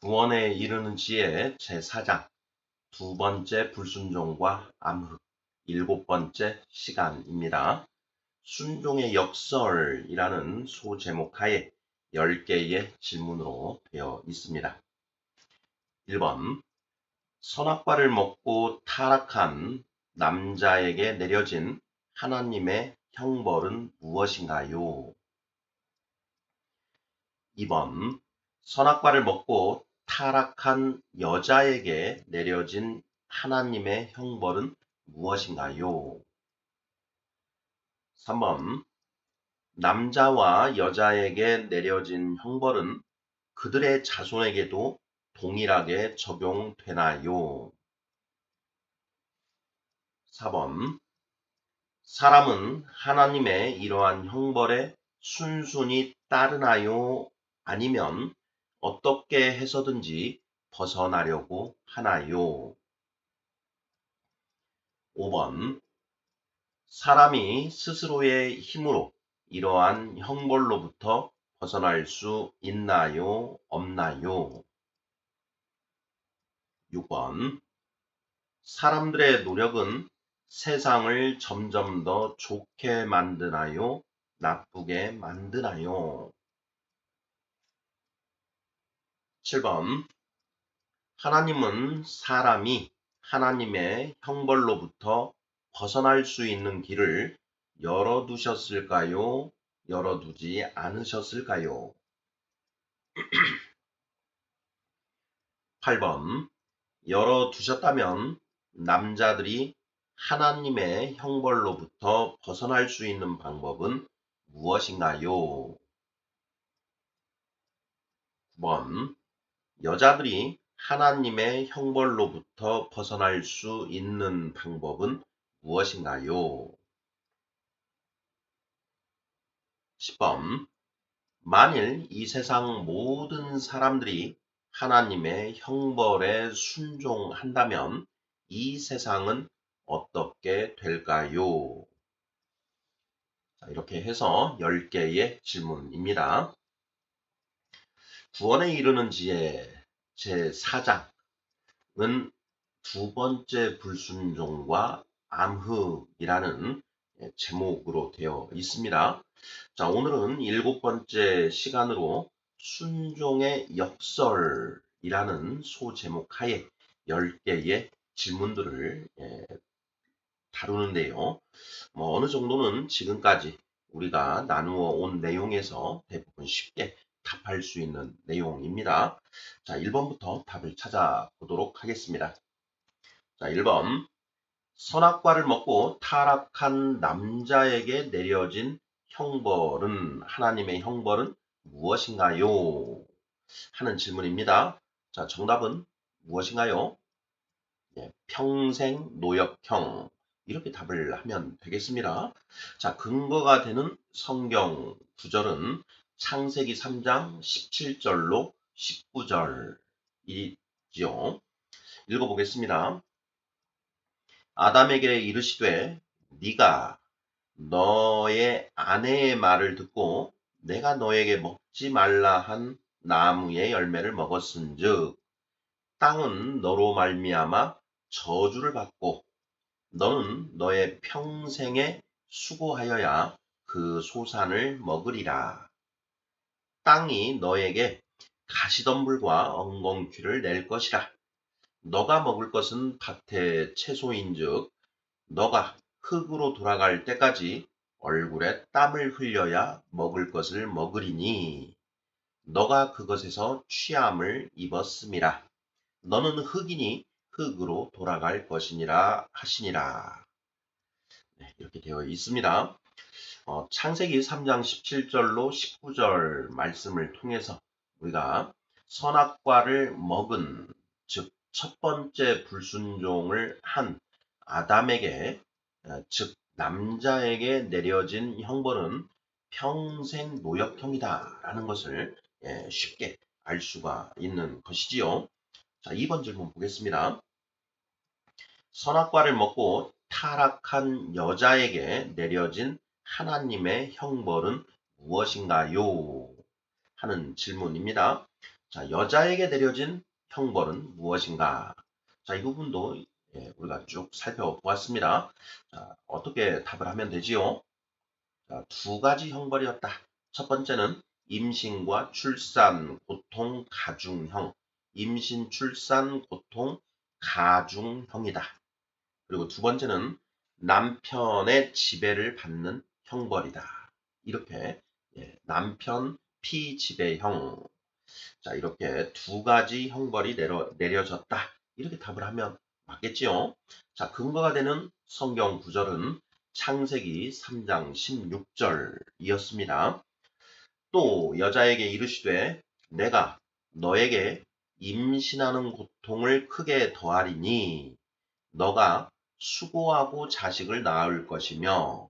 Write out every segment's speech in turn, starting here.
구원에 이르는 지혜 제4장 두 번째 불순종과 암흑 일곱 번째 시간입니다. 순종의 역설이라는 소제목하에 10개의 질문으로 되어 있습니다. 1번 선악과를 먹고 타락한 남자에게 내려진 하나님의 형벌은 무엇인가요? 2번 선악과를 먹고 타락한 여자에게 내려진 하나님의 형벌은 무엇인가요? 3번 남자와 여자에게 내려진 형벌은 그들의 자손에게도 동일하게 적용되나요? 4번 사람은 하나님의 이러한 형벌에 순순히 따르나요? 아니면 어떻게 해서든지 벗어나려고 하나요? 5번 사람이 스스로의 힘으로 이러한 형벌로부터 벗어날 수 있나요? 없나요? 6번 사람들의 노력은 세상을 점점 더 좋게 만드나요? 나쁘게 만드나요? 7번 하나님은 사람이 하나님의 형벌로부터 벗어날 수 있는 길을 열어두셨을까요? 열어두지 않으셨을까요? 8번 열어두셨다면 남자들이 하나님의 형벌로부터 벗어날 수 있는 방법은 무엇인가요? 9번 여자들이 하나님의 형벌로부터 벗어날 수 있는 방법은 무엇인가요? 10번 만일 이 세상 모든 사람들이 하나님의 형벌에 순종한다면 이 세상은 어떻게 될까요? 자, 이렇게 해서 10개의 질문입니다. 구원에 이르는 지혜 제4장은 두 번째 불순종과 암흑이라는 제목으로 되어 있습니다. 자, 오늘은 일곱 번째 시간으로 순종의 역설이라는 소제목하에 10개의 질문들을 다루는데요. 어느 정도는 지금까지 우리가 나누어 온 내용에서 대부분 쉽게 답할 수 있는 내용입니다. 자, 1번부터 답을 찾아보도록 하겠습니다. 자, 1번. 선악과를 먹고 타락한 남자에게 내려진 하나님의 형벌은 무엇인가요? 하는 질문입니다. 자, 정답은 무엇인가요? 평생 노역형. 이렇게 답을 하면 되겠습니다. 자, 근거가 되는 성경 구절은 창세기 3장 17절로 19절이지요. 읽어보겠습니다. 아담에게 이르시되 네가 너의 아내의 말을 듣고 내가 너에게 먹지 말라 한 나무의 열매를 먹었은즉 땅은 너로 말미암아 저주를 받고 너는 너의 평생에 수고하여야 그 소산을 먹으리라. 땅이 너에게 가시덤불과 엉겅퀴를 낼 것이라. 너가 먹을 것은 밭의 채소인즉 너가 흙으로 돌아갈 때까지 얼굴에 땀을 흘려야 먹을 것을 먹으리니 너가 그것에서 취함을 입었음이라. 너는 흙이니 흙으로 돌아갈 것이니라 하시니라. 네, 이렇게 되어 있습니다. 창세기 3장 17절로 19절 말씀을 통해서 우리가 선악과를 먹은 즉 첫 번째 불순종을 한 아담에게 즉 남자에게 내려진 형벌은 평생 노역형이다라는 것을 쉽게 알 수가 있는 것이지요. 자, 2번 질문 보겠습니다. 선악과를 먹고 타락한 여자에게 내려진 하나님의 형벌은 무엇인가요? 하는 질문입니다. 자, 여자에게 내려진 형벌은 무엇인가? 자, 이 부분도 우리가 쭉 살펴보았습니다. 자, 어떻게 답을 하면 되지요? 자, 두 가지 형벌이었다. 첫 번째는 임신과 출산, 고통, 가중형. 임신, 출산, 고통, 가중형이다. 그리고 두 번째는 남편의 지배를 받는 형벌이다. 이렇게 남편 피지배형. 자, 이렇게 두 가지 형벌이 내려졌다. 이렇게 답을 하면 맞겠지요? 자, 근거가 되는 성경 구절은 창세기 3장 16절이었습니다. 또 여자에게 이르시되 내가 너에게 임신하는 고통을 크게 더하리니 너가 수고하고 자식을 낳을 것이며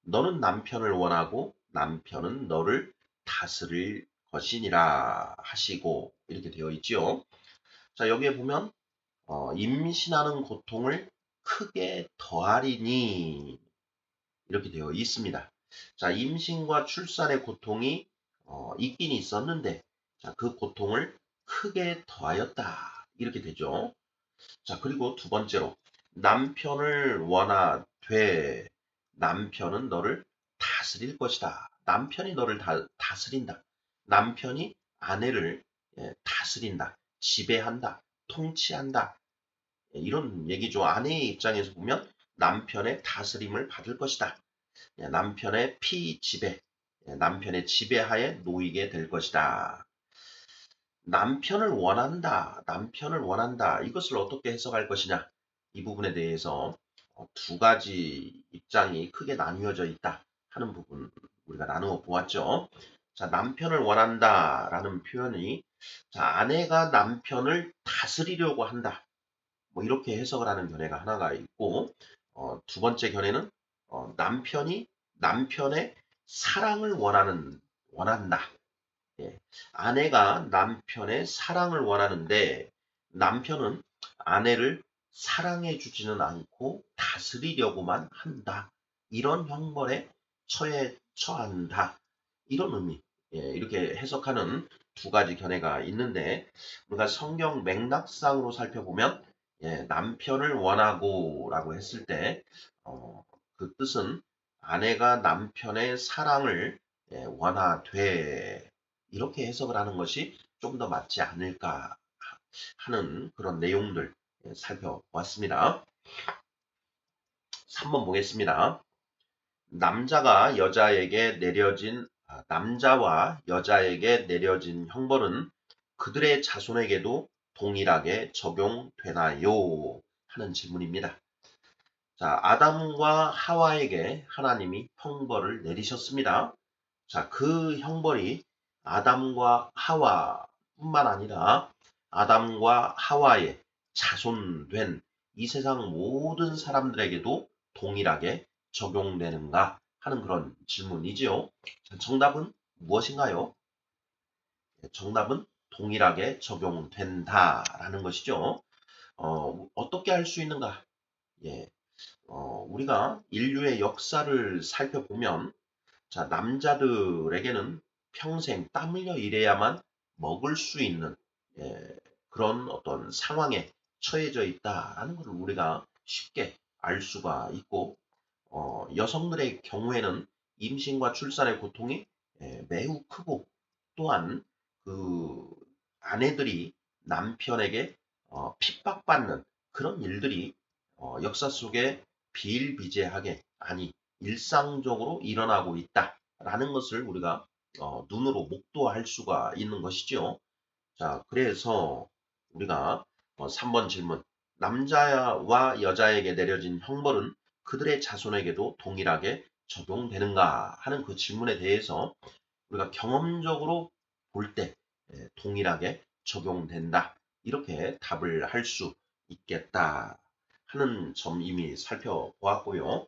너는 남편을 원하고 남편은 너를 다스릴 것이니라 하시고 이렇게 되어 있지요. 자, 여기에 보면 임신하는 고통을 크게 더하리니 이렇게 되어 있습니다. 자, 임신과 출산의 고통이 있긴 있었는데 자, 그 고통을 크게 더하였다. 이렇게 되죠. 자, 그리고 두 번째로 남편을 원하되 남편은 너를 다스릴 것이다. 남편이 너를 다스린다. 남편이 아내를 다스린다. 지배한다. 통치한다. 이런 얘기죠. 아내의 입장에서 보면 남편의 다스림을 받을 것이다. 남편의 피지배, 남편의 지배하에 놓이게 될 것이다. 남편을 원한다. 남편을 원한다. 이것을 어떻게 해석할 것이냐. 이 부분에 대해서 두 가지 입장이 크게 나뉘어져 있다 하는 부분 우리가 나누어 보았죠. 자, 남편을 원한다라는 표현이 자, 아내가 남편을 다스리려고 한다. 뭐 이렇게 해석을 하는 견해가 하나가 있고 두 번째 견해는 남편이 남편의 사랑을 원한다. 예. 아내가 남편의 사랑을 원하는데 남편은 아내를 사랑해 주지는 않고 다스리려고만 한다. 이런 형벌에 처한다. 이런 의미. 이렇게 해석하는 두 가지 견해가 있는데 우리가 성경 맥락상으로 살펴보면 남편을 원하고라고 했을 때 그 뜻은 아내가 남편의 사랑을 원하되 이렇게 해석을 하는 것이 좀 더 맞지 않을까 하는 그런 내용들 살펴보았습니다. 3번 보겠습니다. 남자와 여자에게 내려진 형벌은 그들의 자손에게도 동일하게 적용되나요? 하는 질문입니다. 자, 아담과 하와에게 하나님이 형벌을 내리셨습니다. 자, 그 형벌이 아담과 하와뿐만 아니라 아담과 하와의 자손된 이 세상 모든 사람들에게도 동일하게 적용되는가 하는 그런 질문이지요. 자, 정답은 무엇인가요? 정답은 동일하게 적용된다라는 것이죠. 어떻게 할 수 있는가? 예, 우리가 인류의 역사를 살펴보면 자, 남자들에게는 평생 땀 흘려 일해야만 먹을 수 있는 그런 어떤 상황에 처해져 있다라는 것을 우리가 쉽게 알 수가 있고 여성들의 경우에는 임신과 출산의 고통이 매우 크고 또한 그 아내들이 남편에게 핍박받는 그런 일들이 역사 속에 비일비재하게 아니 일상적으로 일어나고 있다라는 것을 우리가 눈으로 목도할 수가 있는 것이죠. 자, 그래서 우리가 3번 질문 남자와 여자에게 내려진 형벌은 그들의 자손에게도 동일하게 적용되는가 하는 그 질문에 대해서 우리가 경험적으로 볼 때 동일하게 적용된다. 이렇게 답을 할 수 있겠다 하는 점 이미 살펴보았고요.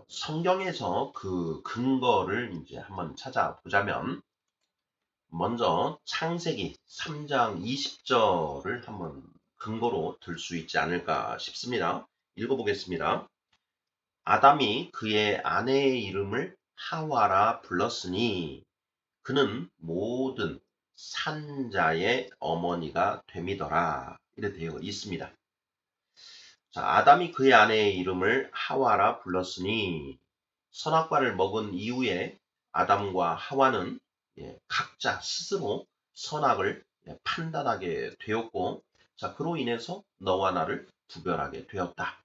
성경에서 그 근거를 이제 한번 찾아보자면 먼저 창세기 3장 20절을 한번 근거로 들 수 있지 않을까 싶습니다. 읽어보겠습니다. 아담이 그의 아내의 이름을 하와라 불렀으니 그는 모든 산자의 어머니가 됨이더라. 이렇게 되어 있습니다. 자, 아담이 그의 아내의 이름을 하와라 불렀으니 선악과를 먹은 이후에 아담과 하와는 각자 스스로 선악을 판단하게 되었고, 자, 그로 인해서 너와 나를 구별하게 되었다.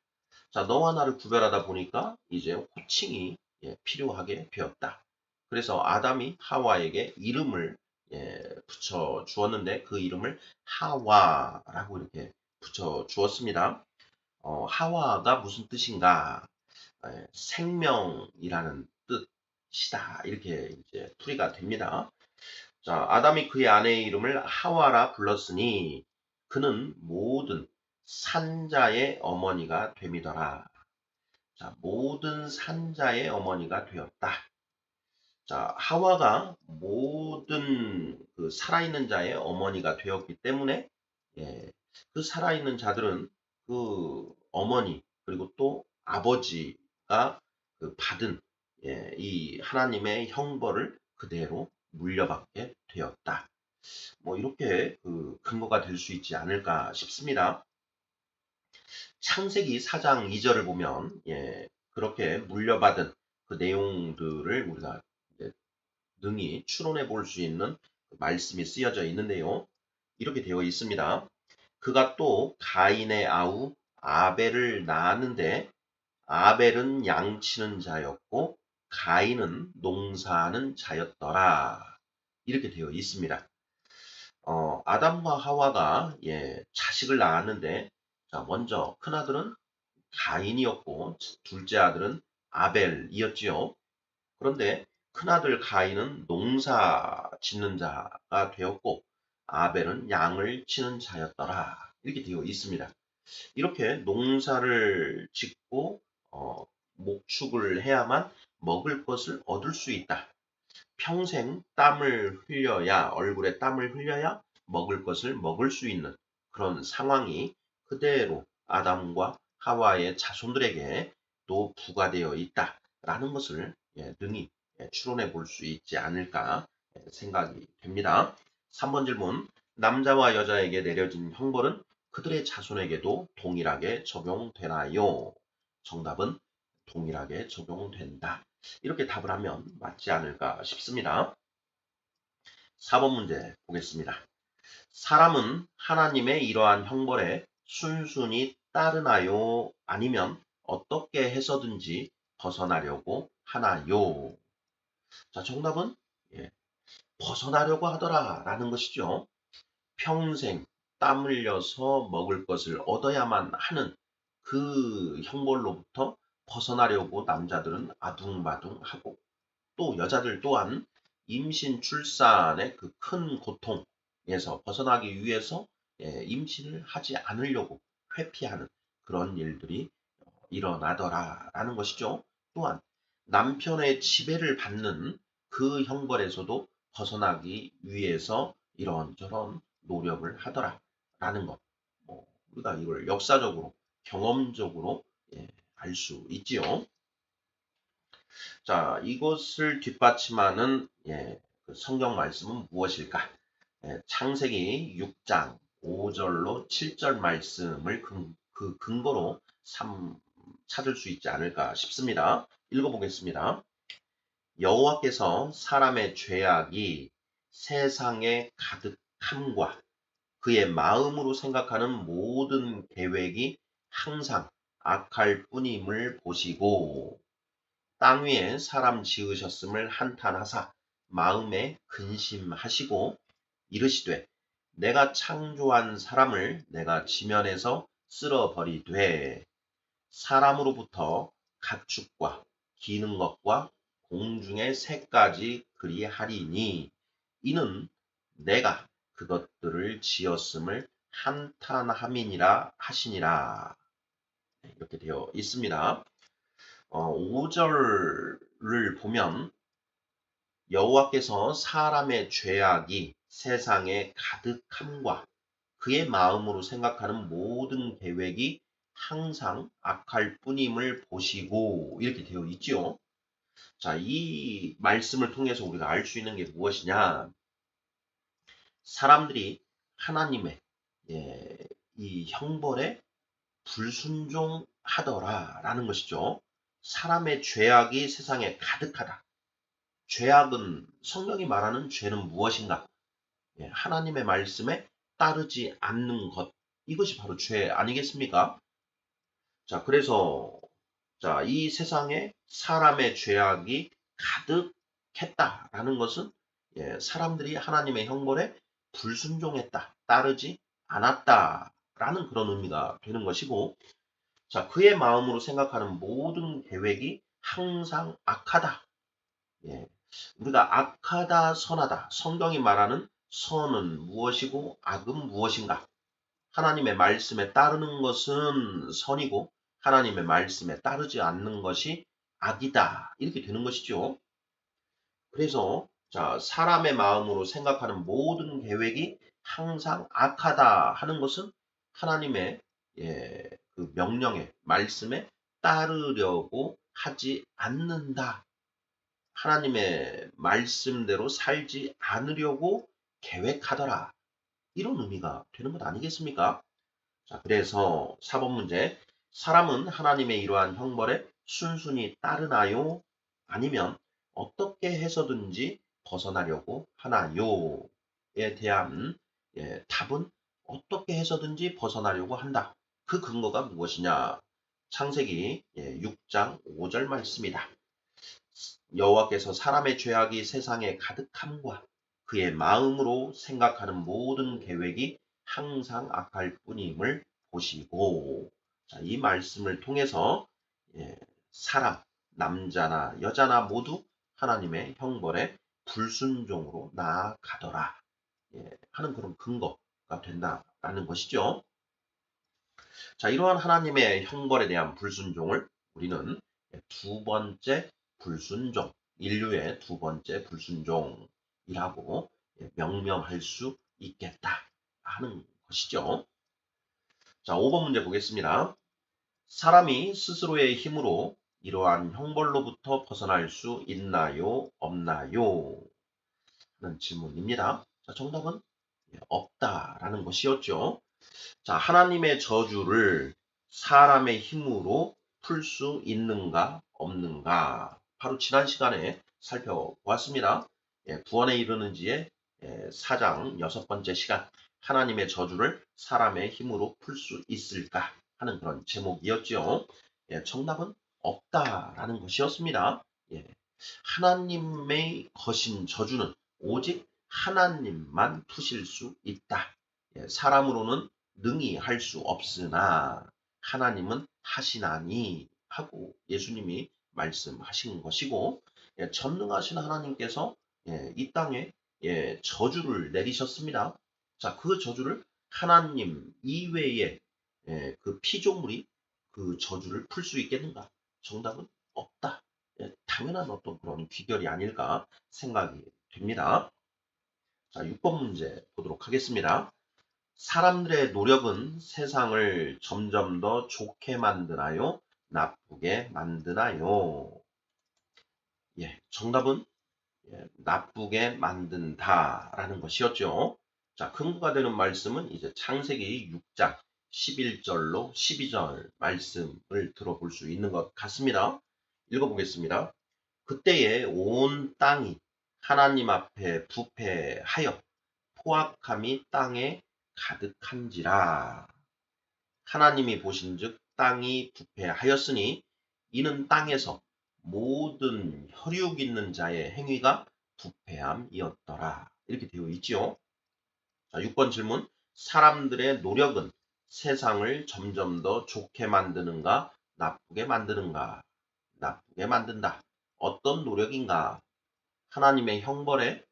자, 너와 나를 구별하다 보니까 이제 호칭이 필요하게 되었다. 그래서 아담이 하와에게 이름을 붙여 주었는데 그 이름을 하와라고 이렇게 붙여 주었습니다. 하와가 무슨 뜻인가? 생명이라는 뜻이다. 이렇게 이제 풀이가 됩니다. 자, 아담이 그의 아내의 이름을 하와라 불렀으니 그는 모든 산자의 어머니가 됨이더라. 자, 모든 산자의 어머니가 되었다. 자, 하와가 모든 그 살아있는 자의 어머니가 되었기 때문에 그 살아있는 자들은 그 어머니 그리고 또 아버지가 그 받은 이 하나님의 형벌을 그대로 물려받게 되었다. 뭐 이렇게 그 근거가 될 수 있지 않을까 싶습니다. 창세기 4장 2절을 보면 그렇게 물려받은 그 내용들을 우리가 능히 추론해 볼 수 있는 말씀이 쓰여져 있는데요. 이렇게 되어 있습니다. 그가 또 가인의 아우 아벨을 낳았는데 아벨은 양치는 자였고 가인은 농사하는 자였더라. 이렇게 되어 있습니다. 아담과 하와가 자식을 낳았는데 자, 먼저 큰아들은 가인이었고 둘째 아들은 아벨이었지요. 그런데 큰아들 가인은 농사 짓는 자가 되었고 아벨은 양을 치는 자였더라. 이렇게 되어 있습니다. 이렇게 농사를 짓고 목축을 해야만 먹을 것을 얻을 수 있다. 평생 땀을 흘려야 얼굴에 땀을 흘려야 먹을 것을 먹을 수 있는 그런 상황이 그대로 아담과 하와의 자손들에게 또 부과되어 있다라는 것을 능히 추론해 볼 수 있지 않을까 생각이 됩니다. 3번 질문. 남자와 여자에게 내려진 형벌은 그들의 자손에게도 동일하게 적용되나요? 정답은 동일하게 적용된다. 이렇게 답을 하면 맞지 않을까 싶습니다. 4번 문제 보겠습니다. 사람은 하나님의 이러한 형벌에 순순히 따르나요? 아니면 어떻게 해서든지 벗어나려고 하나요? 자, 정답은 벗어나려고 하더라 라는 것이죠. 평생 땀 흘려서 먹을 것을 얻어야만 하는 그 형벌로부터 벗어나려고 남자들은 아둥바둥하고 또 여자들 또한 임신 출산의 그 큰 고통에서 벗어나기 위해서 임신을 하지 않으려고 회피하는 그런 일들이 일어나더라라는 것이죠. 또한 남편의 지배를 받는 그 형벌에서도 벗어나기 위해서 이런저런 노력을 하더라라는 것. 우리가 이걸 역사적으로 경험적으로 알 수 있지요. 자, 이것을 뒷받침하는 그 성경 말씀은 무엇일까? 창세기 6장 5절로 7절 말씀을 그 근거로 찾을 수 있지 않을까 싶습니다. 읽어보겠습니다. 여호와께서 사람의 죄악이 세상에 가득함과 그의 마음으로 생각하는 모든 계획이 항상 악할 뿐임을 보시고 땅 위에 사람 지으셨음을 한탄하사 마음에 근심하시고 이르시되 내가 창조한 사람을 내가 지면에서 쓸어버리되 사람으로부터 가축과 기는 것과 공중의 새까지 그리하리니 이는 내가 그것들을 지었음을 한탄함이니라 하시니라. 이렇게 되어 있습니다. 5절을 보면 여호와께서 사람의 죄악이 세상에 가득함과 그의 마음으로 생각하는 모든 계획이 항상 악할 뿐임을 보시고 이렇게 되어 있지요. 자, 이 말씀을 통해서 우리가 알 수 있는 게 무엇이냐? 사람들이 하나님의 이 형벌에 불순종하더라라는 것이죠. 사람의 죄악이 세상에 가득하다. 죄악은 성경이 말하는 죄는 무엇인가? 하나님의 말씀에 따르지 않는 것. 이것이 바로 죄 아니겠습니까? 자, 그래서 이 세상에 사람의 죄악이 가득했다라는 것은 사람들이 하나님의 형벌에 불순종했다, 따르지 않았다라는 그런 의미가 되는 것이고, 자, 그의 마음으로 생각하는 모든 계획이 항상 악하다. 예, 우리가 악하다, 선하다. 성경이 말하는 선은 무엇이고 악은 무엇인가? 하나님의 말씀에 따르는 것은 선이고 하나님의 말씀에 따르지 않는 것이 악이다. 이렇게 되는 것이죠. 그래서 사람의 마음으로 생각하는 모든 계획이 항상 악하다 하는 것은 하나님의 그 명령에 말씀에 따르려고 하지 않는다. 하나님의 말씀대로 살지 않으려고 계획하더라. 이런 의미가 되는 것 아니겠습니까? 자, 그래서 4번 문제. 사람은 하나님의 이러한 형벌에 순순히 따르나요? 아니면 어떻게 해서든지 벗어나려고 하나요? 에 대한 답은 어떻게 해서든지 벗어나려고 한다. 그 근거가 무엇이냐? 창세기 6장 5절 말씀이다. 여호와께서 사람의 죄악이 세상에 가득함과 그의 마음으로 생각하는 모든 계획이 항상 악할 뿐임을 보시고, 이 말씀을 통해서 사람, 남자나 여자나 모두 하나님의 형벌에 불순종으로 나아가더라 하는 그런 근거가 된다라는 것이죠. 자, 이러한 하나님의 형벌에 대한 불순종을 우리는 두 번째 불순종, 인류의 두 번째 불순종이라고 명명할 수 있겠다 하는 것이죠. 자, 5번 문제 보겠습니다. 사람이 스스로의 힘으로 이러한 형벌로부터 벗어날 수 있나요? 없나요? 하는 질문입니다. 자, 정답은 없다라는 것이었죠. 자, 하나님의 저주를 사람의 힘으로 풀 수 있는가 없는가? 바로 지난 시간에 살펴보았습니다. 구원에 이르는 지의 4장 6번째 시간, 하나님의 저주를 사람의 힘으로 풀 수 있을까 하는 그런 제목이었죠. 정답은 없다라는 것이었습니다. 하나님의 거신 저주는 오직 하나님만 푸실 수 있다. 사람으로는 능히 할 수 없으나 하나님은 하시나니 하고 예수님이 말씀하신 것이고, 전능하신 하나님께서 이 땅에 저주를 내리셨습니다. 자, 그 저주를 하나님 이외의 그 피조물이 그 저주를 풀 수 있겠는가? 정답은 없다. 당연한 어떤 그런 귀결이 아닐까 생각이 됩니다. 자, 6번 문제 보도록 하겠습니다. 사람들의 노력은 세상을 점점 더 좋게 만드나요? 나쁘게 만드나요? 정답은 나쁘게 만든다라는 것이었죠. 자, 근거가 되는 말씀은 이제 창세기 6장 11절로 12절 말씀을 들어볼 수 있는 것 같습니다. 읽어보겠습니다. 그때에 온 땅이 하나님 앞에 부패하여 포악함이 땅에 가득한지라. 하나님이 보신즉 땅이 부패하였으니 이는 땅에서 모든 혈육 있는 자의 행위가 부패함이었더라. 이렇게 되어 있지요. 자, 6번 질문. 사람들의 노력은 세상을 점점 더 좋게 만드는가, 나쁘게 만드는가? 나쁘게 만든다. 어떤 노력인가? 하나님의 형벌에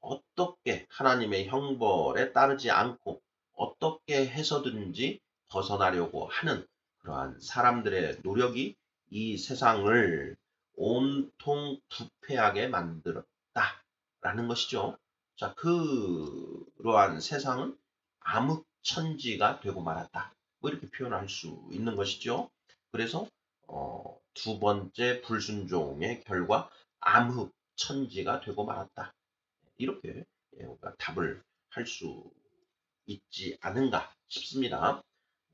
어떻게 하나님의 형벌에 따르지 않고 어떻게 해서든지 벗어나려고 하는 그러한 사람들의 노력이 이 세상을 온통 부패하게 만들었다라는 것이죠. 자, 그러한 세상은 암흑천지가 되고 말았다. 뭐 이렇게 표현할 수 있는 것이죠. 그래서 두 번째 불순종의 결과 암흑천지가 되고 말았다. 이렇게 우리가 답을 할 수 있지 않은가 싶습니다.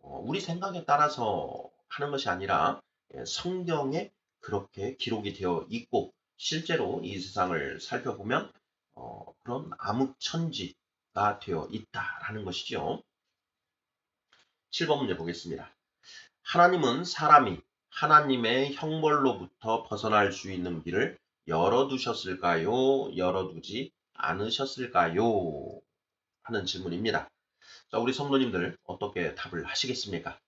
우리 생각에 따라서 하는 것이 아니라 성경에 그렇게 기록이 되어 있고 실제로 이 세상을 살펴보면 그런 암흑천지가 되어 있다라는 것이죠. 7번 문제 보겠습니다. 하나님은 사람이 하나님의 형벌로부터 벗어날 수 있는 길을 열어두셨을까요? 열어두지 않으셨을까요? 하는 질문입니다. 자, 우리 성도님들 어떻게 답을 하시겠습니까?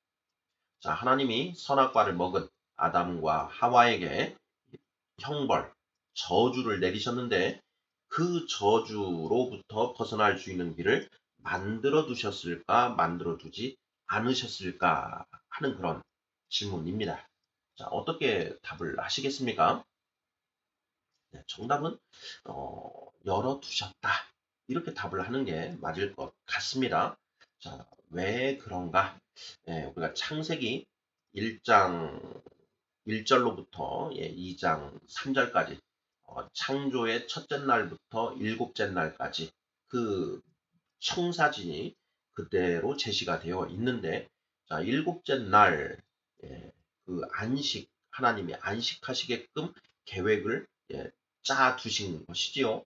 자, 하나님이 선악과를 먹은 아담과 하와에게 형벌, 저주를 내리셨는데 그 저주로부터 벗어날 수 있는 길을 만들어 두셨을까, 만들어 두지 않으셨을까 하는 그런 질문입니다. 자, 어떻게 답을 하시겠습니까? 네, 정답은 열어두셨다. 이렇게 답을 하는 게 맞을 것 같습니다. 자, 왜 그런가? 우리가 창세기 1장 1절로부터 2장 3절까지 창조의 첫째 날부터 일곱째 날까지 그 청사진이 그대로 제시가 되어 있는데 자, 일곱째 날 그 안식 하나님이 안식하시게끔 계획을 짜 두신 것이지요.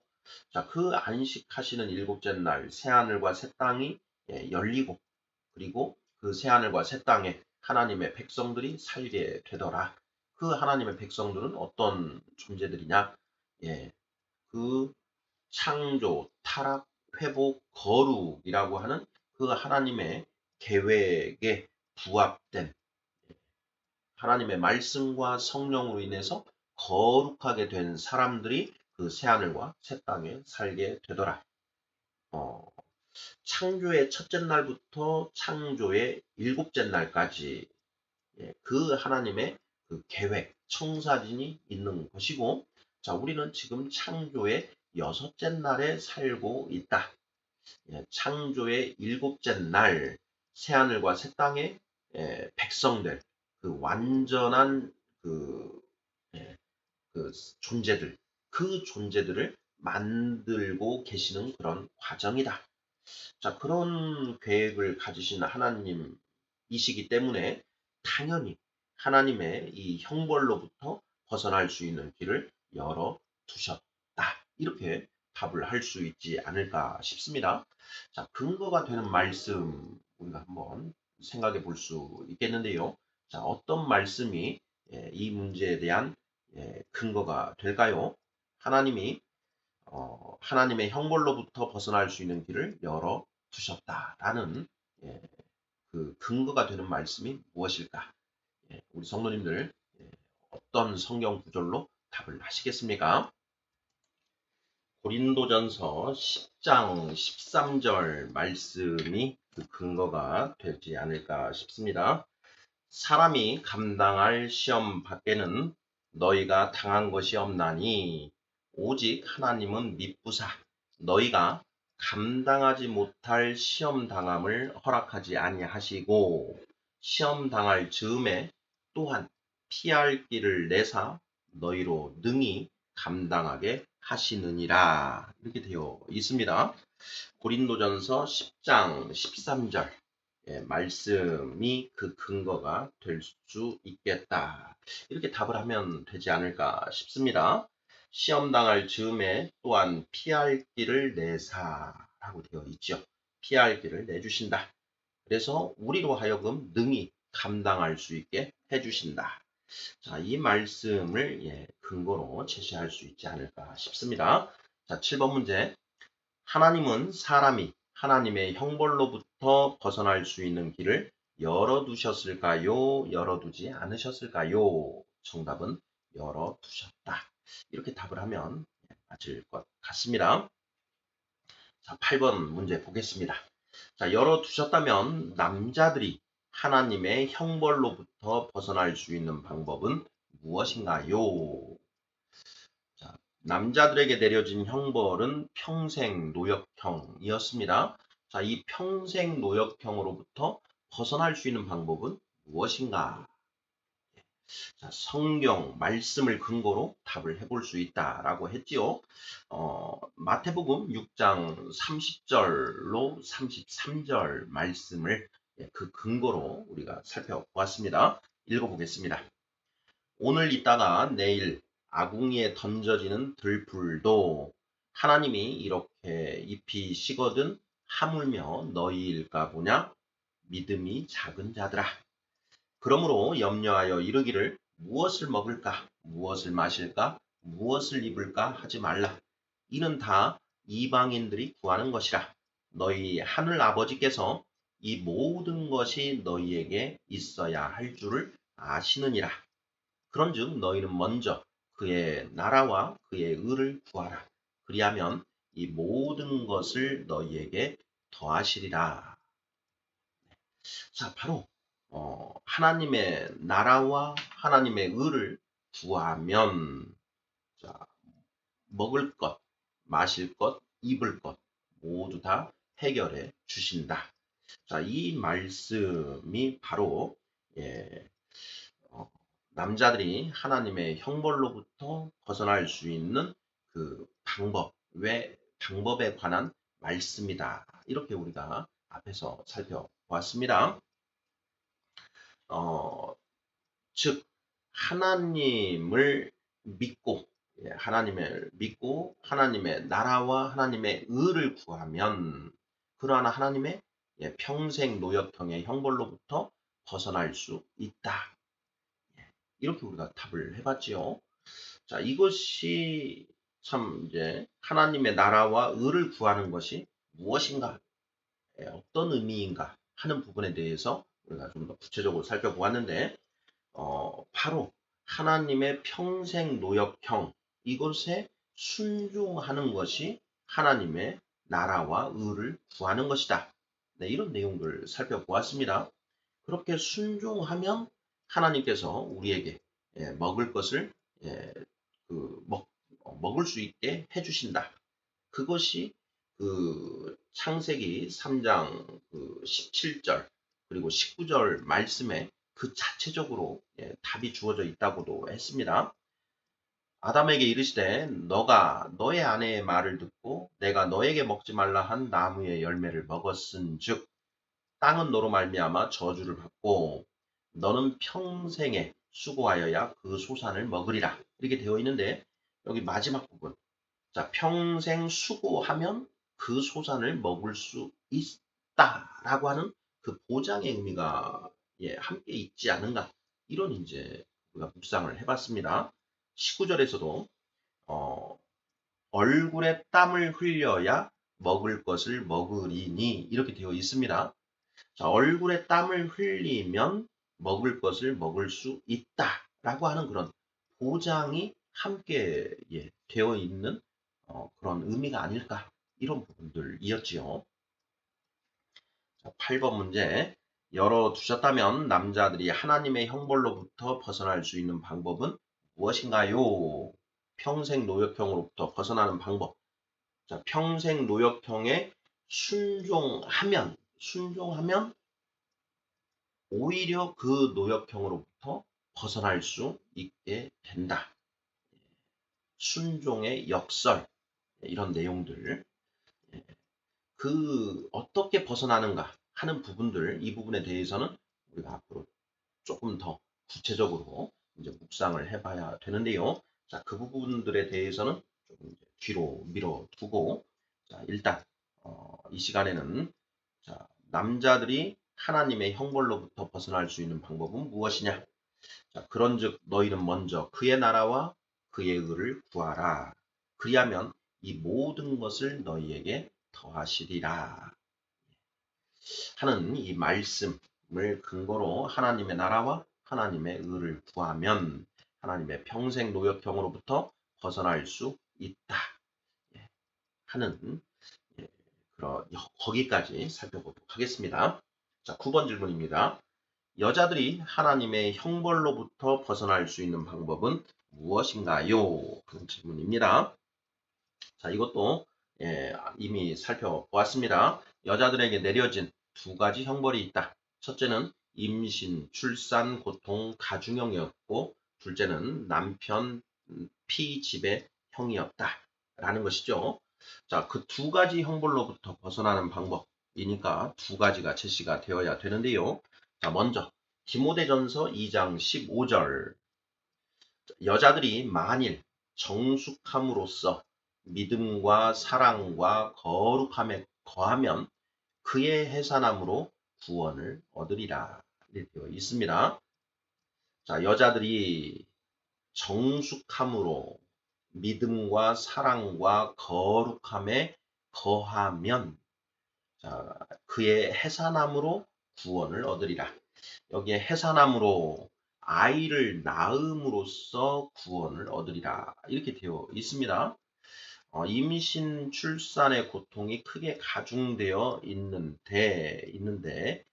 자, 그 안식하시는 일곱째 날 새하늘과 새 땅이 열리고 그리고 그 새하늘과 새 땅에 하나님의 백성들이 살게 되더라. 그 하나님의 백성들은 어떤 존재들이냐? 그 창조, 타락, 회복, 거룩이라고 하는 그 하나님의 계획에 부합된 하나님의 말씀과 성령으로 인해서 거룩하게 된 사람들이 그 새하늘과 새 땅에 살게 되더라. 어, 창조의 첫째 날부터 창조의 일곱째 날까지 그 하나님의 그 계획, 청사진이 있는 것이고 자, 우리는 지금 창조의 여섯째 날에 살고 있다. 창조의 일곱째 날 새하늘과 새 땅의 백성들, 그 완전한 그, 그 존재들, 그 존재들을 만들고 계시는 그런 과정이다. 자, 그런 계획을 가지신 하나님이시기 때문에 당연히 하나님의 이 형벌로부터 벗어날 수 있는 길을 열어 두셨다. 이렇게 답을 할 수 있지 않을까 싶습니다. 자, 근거가 되는 말씀 우리가 한번 생각해 볼 수 있겠는데요. 자, 어떤 말씀이 이 문제에 대한 근거가 될까요? 하나님이 하나님의 형벌로부터 벗어날 수 있는 길을 열어 두셨다라는 그 근거가 되는 말씀이 무엇일까? 우리 성도님들 어떤 성경 구절로 답을 하시겠습니까? 고린도전서 10장 13절 말씀이 그 근거가 되지 않을까 싶습니다. 사람이 감당할 시험 밖에는 너희가 당한 것이 없나니 오직 하나님은 미쁘사 너희가 감당하지 못할 시험 당함을 허락하지 아니하시고 시험 당할 즈음에 또한 피할 길을 내사 너희로 능히 감당하게 하시느니라 이렇게 되어 있습니다. 고린도전서 10장 13절 말씀이 그 근거가 될 수 있겠다. 이렇게 답을 하면 되지 않을까 싶습니다. 시험 당할 즈음에 또한 피할 길을 내사라고 되어 있죠. 피할 길을 내주신다. 그래서 우리로 하여금 능히 감당할 수 있게 해주신다. 자, 이 말씀을 근거로 제시할 수 있지 않을까 싶습니다. 자, 7번 문제. 하나님은 사람이 하나님의 형벌로부터 벗어날 수 있는 길을 열어두셨을까요? 열어두지 않으셨을까요? 정답은 열어두셨다. 이렇게 답을 하면 맞을 것 같습니다. 자, 8번 문제 보겠습니다. 자, 열어두셨다면 남자들이 하나님의 형벌로부터 벗어날 수 있는 방법은 무엇인가요? 자, 남자들에게 내려진 형벌은 평생 노역형이었습니다. 자, 이 평생 노역형으로부터 벗어날 수 있는 방법은 무엇인가? 자, 성경 말씀을 근거로 답을 해볼 수 있다라고 했지요. 마태복음 6장 30절로 33절 말씀을 그 근거로 우리가 살펴보았습니다. 읽어보겠습니다. 오늘 있다가 내일 아궁이에 던져지는 들풀도 하나님이 이렇게 잎이 식어든 하물며 너희일까 보냐? 믿음이 작은 자들아. 그러므로 염려하여 이르기를 무엇을 먹을까, 무엇을 마실까, 무엇을 입을까 하지 말라. 이는 다 이방인들이 구하는 것이라. 너희 하늘 아버지께서 이 모든 것이 너희에게 있어야 할 줄을 아시느니라. 그런즉 너희는 먼저 그의 나라와 그의 의를 구하라. 그리하면 이 모든 것을 너희에게 더하시리라. 자, 바로 하나님의 나라와 하나님의 의를 구하면 자, 먹을 것, 마실 것, 입을 것 모두 다 해결해 주신다. 자, 이 말씀이 바로 예, 남자들이 하나님의 형벌로부터 벗어날 수 있는 그 방법에 관한 말씀이다. 이렇게 우리가 앞에서 살펴보았습니다. 즉 하나님을 믿고 하나님을 믿고 하나님의 나라와 하나님의 의를 구하면 그러한 하나님의 평생 노역형의 형벌로부터 벗어날 수 있다. 이렇게 우리가 답을 해봤지요. 자, 이것이 참 이제 하나님의 나라와 의를 구하는 것이 무엇인가, 어떤 의미인가 하는 부분에 대해서 우리가 좀 더 구체적으로 살펴보았는데, 바로 하나님의 평생 노역형 이것에 순종하는 것이 하나님의 나라와 의를 구하는 것이다. 네, 이런 내용들을 살펴보았습니다. 그렇게 순종하면 하나님께서 우리에게 먹을 것을 예, 먹을 수 있게 해주신다. 그것이 그 창세기 3장 그 17절 그리고 19절 말씀에 그 자체적으로 답이 주어져 있다고도 했습니다. 아담에게 이르시되 너가 너의 아내의 말을 듣고 내가 너에게 먹지 말라 한 나무의 열매를 먹었은즉 땅은 너로 말미암아 저주를 받고 너는 평생에 수고하여야 그 소산을 먹으리라. 이렇게 되어 있는데 여기 마지막 부분. 자, 평생 수고하면 그 소산을 먹을 수 있다라고 하는 그 보장의 의미가 함께 있지 않은가. 이런 이제 우리가 묵상을 해봤습니다. 19절에서도 얼굴에 땀을 흘려야 먹을 것을 먹으리니 이렇게 되어 있습니다. 자, 얼굴에 땀을 흘리면 먹을 것을 먹을 수 있다라고 하는 그런 보장이 함께 되어 있는 그런 의미가 아닐까 이런 부분들이었지요. 자, 8번 문제 열어두셨다면 남자들이 하나님의 형벌로부터 벗어날 수 있는 방법은 무엇인가요? 평생 노역형으로부터 벗어나는 방법. 자, 평생 노역형에 순종하면 오히려 그 노역형으로부터 벗어날 수 있게 된다. 순종의 역설 이런 내용들 그 어떻게 벗어나는가 하는 부분들 이 부분에 대해서는 우리가 앞으로 조금 더 구체적으로 이제 묵상을 해봐야 되는데요. 자, 그 부분들에 대해서는 조금 이제 뒤로 밀어두고 자, 일단 이 시간에는 자, 남자들이 하나님의 형벌로부터 벗어날 수 있는 방법은 무엇이냐? 자, 그런즉 너희는 먼저 그의 나라와 그의 의를 구하라. 그리하면 이 모든 것을 너희에게 더하시리라. 하는 이 말씀을 근거로 하나님의 나라와 하나님의 의를 구하면 하나님의 평생 노역형으로부터 벗어날 수 있다. 하는 그런 거기까지 살펴보도록 하겠습니다. 자, 9번 질문입니다. 여자들이 하나님의 형벌로부터 벗어날 수 있는 방법은 무엇인가요? 그런 질문입니다. 자, 이것도 이미 살펴보았습니다. 여자들에게 내려진 두 가지 형벌이 있다. 첫째는 임신, 출산, 고통, 가중형이었고 둘째는 남편 피지배형이었다라는 것이죠. 자, 그 두 가지 형벌로부터 벗어나는 방법이니까 두 가지가 제시가 되어야 되는데요. 자, 먼저 디모데전서 2장 15절 여자들이 만일 정숙함으로써 믿음과 사랑과 거룩함에 거하면 그의 해산함으로 구원을 얻으리라. 이렇게 되어 있습니다. 자, 여자들이 정숙함으로 믿음과 사랑과 거룩함에 거하면 자, 그의 해산함으로 구원을 얻으리라. 여기에 해산함으로 아이를 낳음으로써 구원을 얻으리라. 이렇게 되어 있습니다. 임신, 출산의 고통이 크게 가중되어 있는데,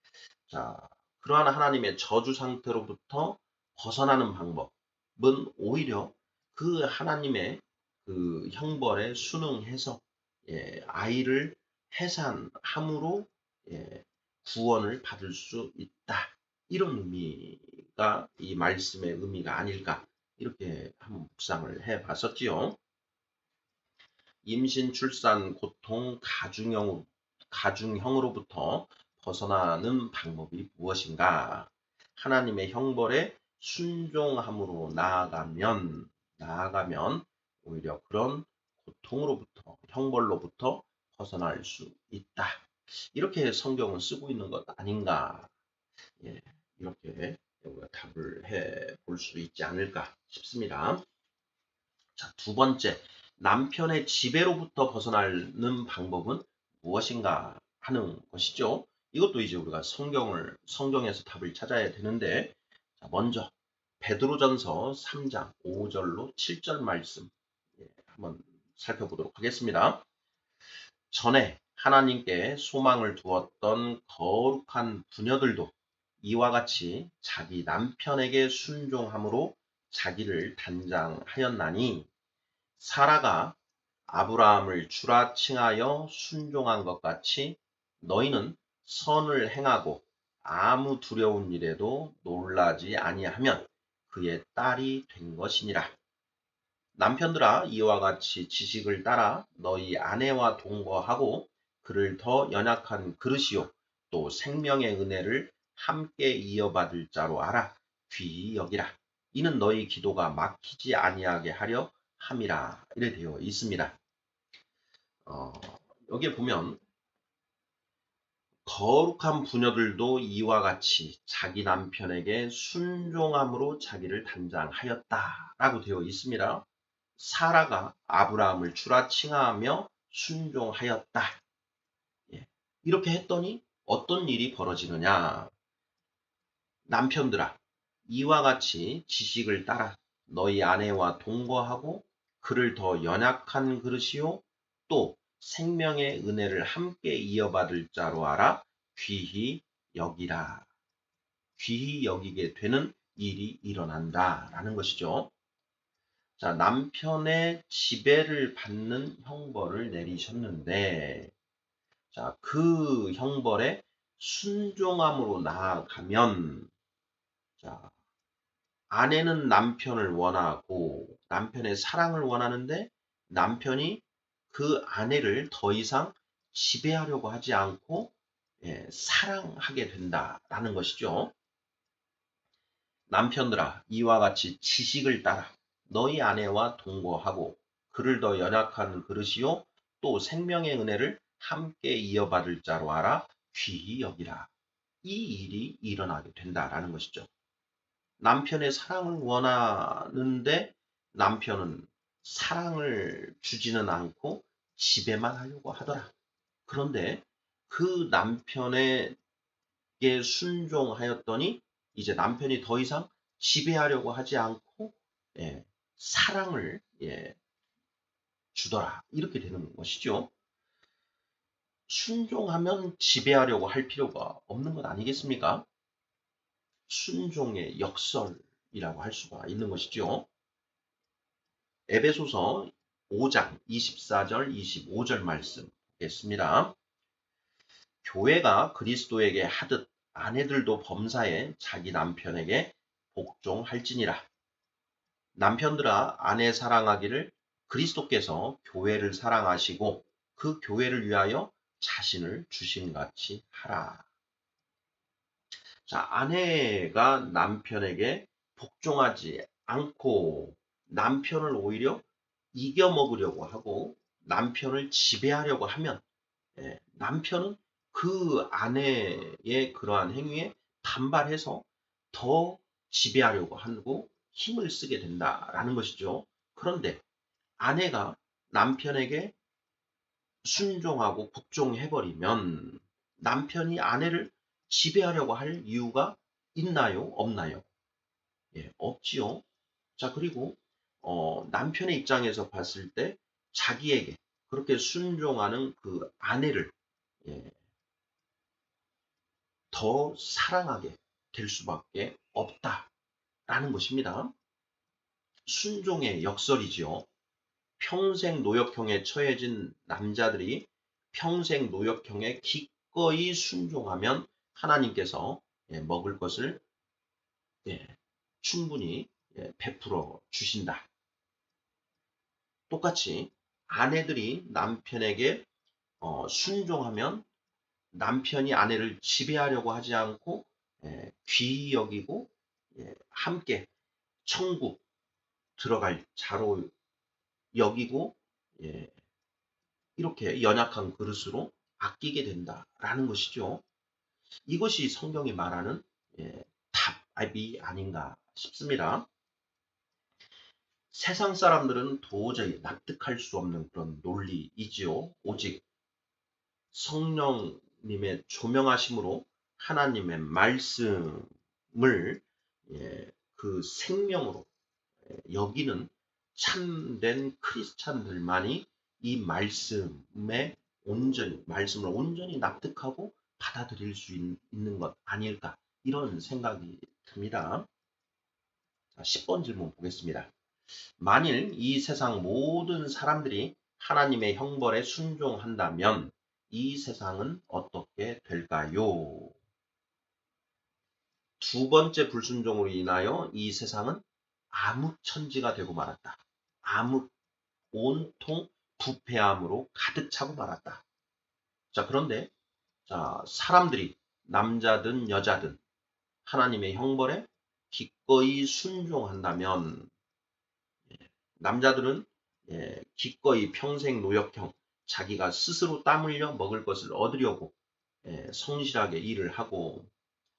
자, 그러한 하나님의 저주 상태로부터 벗어나는 방법은 오히려 그 하나님의 그 형벌에 순응해서 아이를 해산함으로 구원을 받을 수 있다. 이런 의미가 이 말씀의 의미가 아닐까 이렇게 한번 묵상을 해봤었지요. 임신, 출산, 고통, 가중형으로부터 벗어나는 방법이 무엇인가? 하나님의 형벌에 순종함으로 나아가면 오히려 그런 고통으로부터, 형벌로부터 벗어날 수 있다. 이렇게 성경은 쓰고 있는 것 아닌가? 예, 이렇게 우리가 답을 해 볼 수 있지 않을까 싶습니다. 자, 두 번째, 남편의 지배로부터 벗어나는 방법은 무엇인가 하는 것이죠. 이것도 이제 우리가 성경에서 답을 찾아야 되는데, 자, 먼저 베드로전서 3장 5절로 7절 말씀 한번 살펴보도록 하겠습니다. 전에 하나님께 소망을 두었던 거룩한 부녀들도 이와 같이 자기 남편에게 순종함으로 자기를 단장하였나니 사라가 아브라함을 추라칭하여 순종한 것 같이 너희는 선을 행하고 아무 두려운 일에도 놀라지 아니하면 그의 딸이 된 것이니라. 남편들아 이와 같이 지식을 따라 너희 아내와 동거하고 그를 더 연약한 그릇이요 또 생명의 은혜를 함께 이어받을 자로 알아 귀히 여기라. 이는 너희 기도가 막히지 아니하게 하려 함이라. 이래 되어 있습니다. 여기에 보면 거룩한 부녀들도 이와 같이 자기 남편에게 순종함으로 자기를 단장하였다라고 되어 있습니다. 사라가 아브라함을 추라칭하며 순종하였다. 이렇게 했더니 어떤 일이 벌어지느냐? 남편들아, 이와 같이 지식을 따라 너희 아내와 동거하고 그를 더 연약한 그릇이요 또 생명의 은혜를 함께 이어받을 자로 알아 귀히 여기라. 귀히 여기게 되는 일이 일어난다라는 것이죠. 자, 남편의 지배를 받는 형벌을 내리셨는데, 자, 그 형벌에 순종함으로 나아가면, 자, 아내는 남편을 원하고 남편의 사랑을 원하는데 남편이 그 아내를 더 이상 지배하려고 하지 않고 사랑하게 된다라는 것이죠. 남편들아 이와 같이 지식을 따라 너희 아내와 동거하고 그를 더 연약한 그릇이요 또 생명의 은혜를 함께 이어받을 자로 알아 귀히 여기라. 이 일이 일어나게 된다라는 것이죠. 남편의 사랑을 원하는데 남편은 사랑을 주지는 않고 지배만 하려고 하더라. 그런데 그 남편에게 순종하였더니 이제 남편이 더 이상 지배하려고 하지 않고 사랑을 주더라. 이렇게 되는 것이죠. 순종하면 지배하려고 할 필요가 없는 것 아니겠습니까? 순종의 역설이라고 할 수가 있는 것이죠. 에베소서 5장 24절 25절 말씀 보겠습니다. 교회가 그리스도에게 하듯 아내들도 범사에 자기 남편에게 복종할지니라. 남편들아 아내 사랑하기를 그리스도께서 교회를 사랑하시고 그 교회를 위하여 자신을 주심같이 하라. 자, 아내가 남편에게 복종하지 않고 남편을 오히려 이겨먹으려고 하고 남편을 지배하려고 하면 남편은 그 아내의 그러한 행위에 반발해서 더 지배하려고 하고 힘을 쓰게 된다라는 것이죠. 그런데 아내가 남편에게 순종하고 복종해버리면 남편이 아내를 지배하려고 할 이유가 있나요? 없나요? 예, 없지요. 자, 그리고 남편의 입장에서 봤을 때 자기에게 그렇게 순종하는 그 아내를 예, 더 사랑하게 될 수밖에 없다라는 것입니다. 순종의 역설이지요. 평생 노역형에 처해진 남자들이 평생 노역형에 기꺼이 순종하면 하나님께서 먹을 것을 충분히 베풀어 주신다. 똑같이 아내들이 남편에게 순종하면 남편이 아내를 지배하려고 하지 않고 귀히 여기고 함께 천국 들어갈 자로 여기고 이렇게 연약한 그릇으로 아끼게 된다라는 것이죠. 이것이 성경이 말하는 답이 아닌가 싶습니다. 세상 사람들은 도저히 납득할 수 없는 그런 논리이지요. 오직 성령님의 조명하심으로 하나님의 말씀을 그 생명으로 여기는 참된 크리스찬들만이 이 말씀을 온전히 납득하고 받아들일 수 있는 것 아닐까 이런 생각이 듭니다. 자, 10번 질문 보겠습니다. 만일 이 세상 모든 사람들이 하나님의 형벌에 순종한다면 이 세상은 어떻게 될까요? 두 번째 불순종으로 인하여 이 세상은 암흑천지가 되고 말았다. 암흑, 온통 부패함으로 가득 차고 말았다. 자, 그런데 사람들이 남자든 여자든 하나님의 형벌에 기꺼이 순종한다면 남자들은 기꺼이 평생 노역형 자기가 스스로 땀 흘려 먹을 것을 얻으려고 성실하게 일을 하고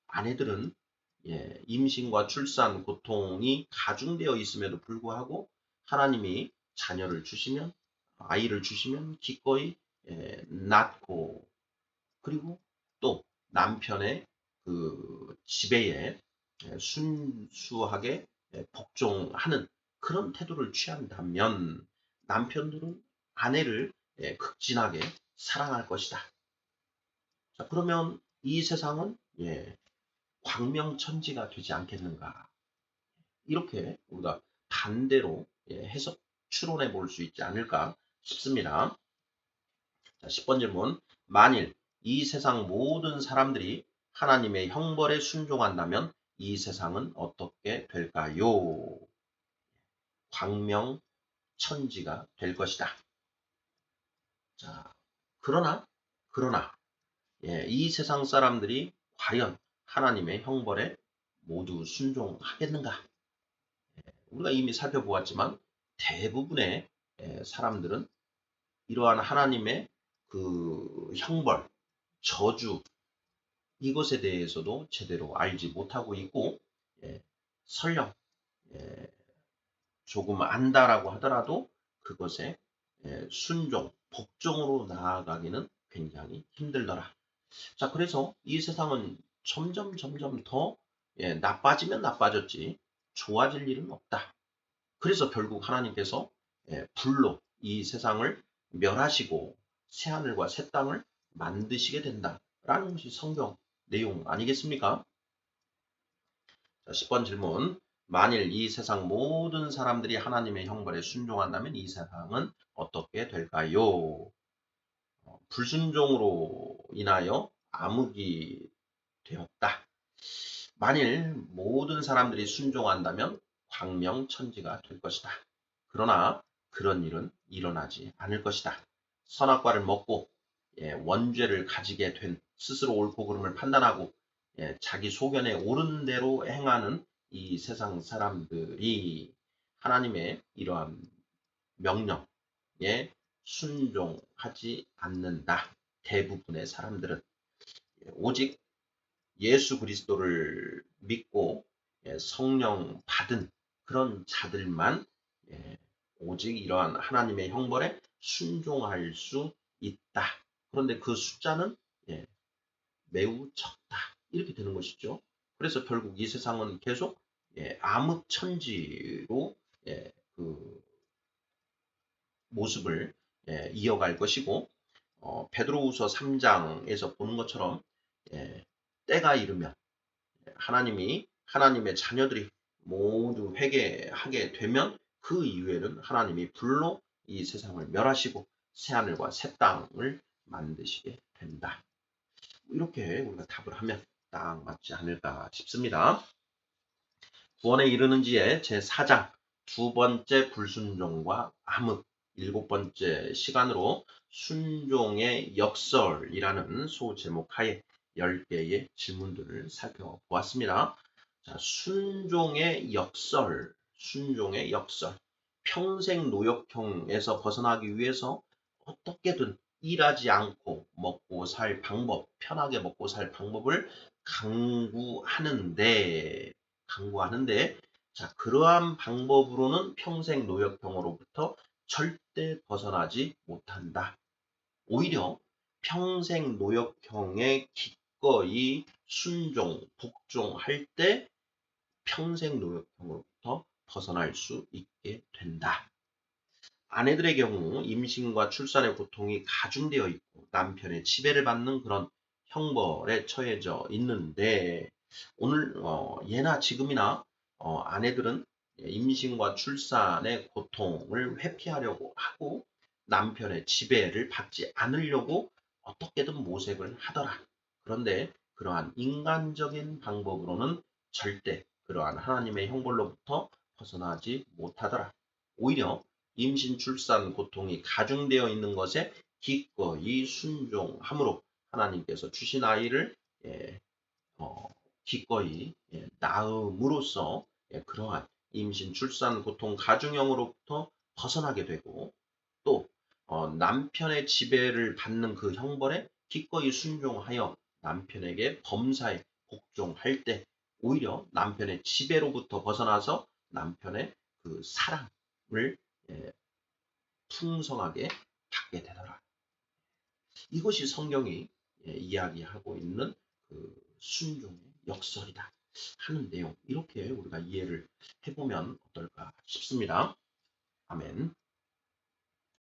아내들은 임신과 출산 고통이 가중되어 있음에도 불구하고 하나님이 자녀를 주시면 아이를 주시면 기꺼이 낳고 그리고 또 남편의 그 지배에 순수하게 복종하는 그런 태도를 취한다면 남편들은 아내를 극진하게 사랑할 것이다. 자, 그러면 이 세상은 광명천지가 되지 않겠는가? 이렇게 우리가 반대로 해석 추론해 볼 수 있지 않을까 싶습니다. 자, 10번 질문. 만일 이 세상 모든 사람들이 하나님의 형벌에 순종한다면 이 세상은 어떻게 될까요? 광명천지가 될 것이다. 자, 그러나 이 세상 사람들이 과연 하나님의 형벌에 모두 순종하겠는가? 우리가 이미 살펴보았지만 대부분의 사람들은 이러한 하나님의 그 형벌, 저주 이것에 대해서도 제대로 알지 못하고 있고 설령 조금 안다라고 하더라도 그것에 순종, 복종으로 나아가기는 굉장히 힘들더라. 자, 그래서 이 세상은 점점 더 나빠지면 나빠졌지 좋아질 일은 없다. 그래서 결국 하나님께서 불로 이 세상을 멸하시고 새하늘과 새 땅을 만드시게 된다라는 것이 성경 내용 아니겠습니까? 자, 10번 질문. 만일 이 세상 모든 사람들이 하나님의 형벌에 순종한다면 이 세상은 어떻게 될까요? 불순종으로 인하여 암흑이 되었다. 만일 모든 사람들이 순종한다면 광명천지가 될 것이다. 그러나 그런 일은 일어나지 않을 것이다. 선악과를 먹고 원죄를 가지게 된 스스로 옳고 그름을 판단하고 자기 소견에 옳은 대로 행하는 이 세상 사람들이 하나님의 이러한 명령에 순종하지 않는다. 대부분의 사람들은 오직 예수 그리스도를 믿고 성령 받은 그런 자들만 오직 이러한 하나님의 형벌에 순종할 수 있다. 그런데 그 숫자는 매우 적다. 이렇게 되는 것이죠. 그래서 결국 이 세상은 계속 암흑천지로 그 모습을 이어갈 것이고 베드로후서 3장에서 보는 것처럼 때가 이르면 하나님이 하나님의 자녀들이 모두 회개하게 되면 그 이후에는 하나님이 불로 이 세상을 멸하시고 새하늘과 새 땅을 만드시게 된다. 이렇게 우리가 답을 하면 딱 맞지 않을까 싶습니다. 구원에 이르는지에 제4장 두 번째 불순종과 암흑 일곱 번째 시간으로 순종의 역설이라는 소제목하에 10개의 질문들을 살펴보았습니다. 자, 순종의 역설. 평생 노역형에서 벗어나기 위해서 어떻게든 일하지 않고 먹고 살 방법, 편하게 먹고 살 방법을 강구하는데, 자, 그러한 방법으로는 평생 노역형으로부터 절대 벗어나지 못한다. 오히려 평생 노역형에 기꺼이 순종, 복종할 때 평생 노역형으로부터 벗어날 수 있게 된다. 아내들의 경우 임신과 출산의 고통이 가중되어 있고 남편의 지배를 받는 그런 형벌에 처해져 있는데 오늘 예나 지금이나 아내들은 임신과 출산의 고통을 회피하려고 하고 남편의 지배를 받지 않으려고 어떻게든 모색을 하더라. 그런데 그러한 인간적인 방법으로는 절대 그러한 하나님의 형벌로부터 벗어나지 못하더라. 오히려 임신, 출산 고통이 가중되어 있는 것에 기꺼이 순종함으로 하나님께서 주신 아이를 기꺼이 낳음으로써 그러한 임신, 출산 고통 가중형으로부터 벗어나게 되고 또 남편의 지배를 받는 그 형벌에 기꺼이 순종하여 남편에게 범사에 복종할 때 오히려 남편의 지배로부터 벗어나서 남편의 그 사랑을 풍성하게 받게 되더라. 이것이 성경이 이야기하고 있는 그 순종의 역설이다 하는 내용 이렇게 우리가 이해를 해보면 어떨까 싶습니다. 아멘.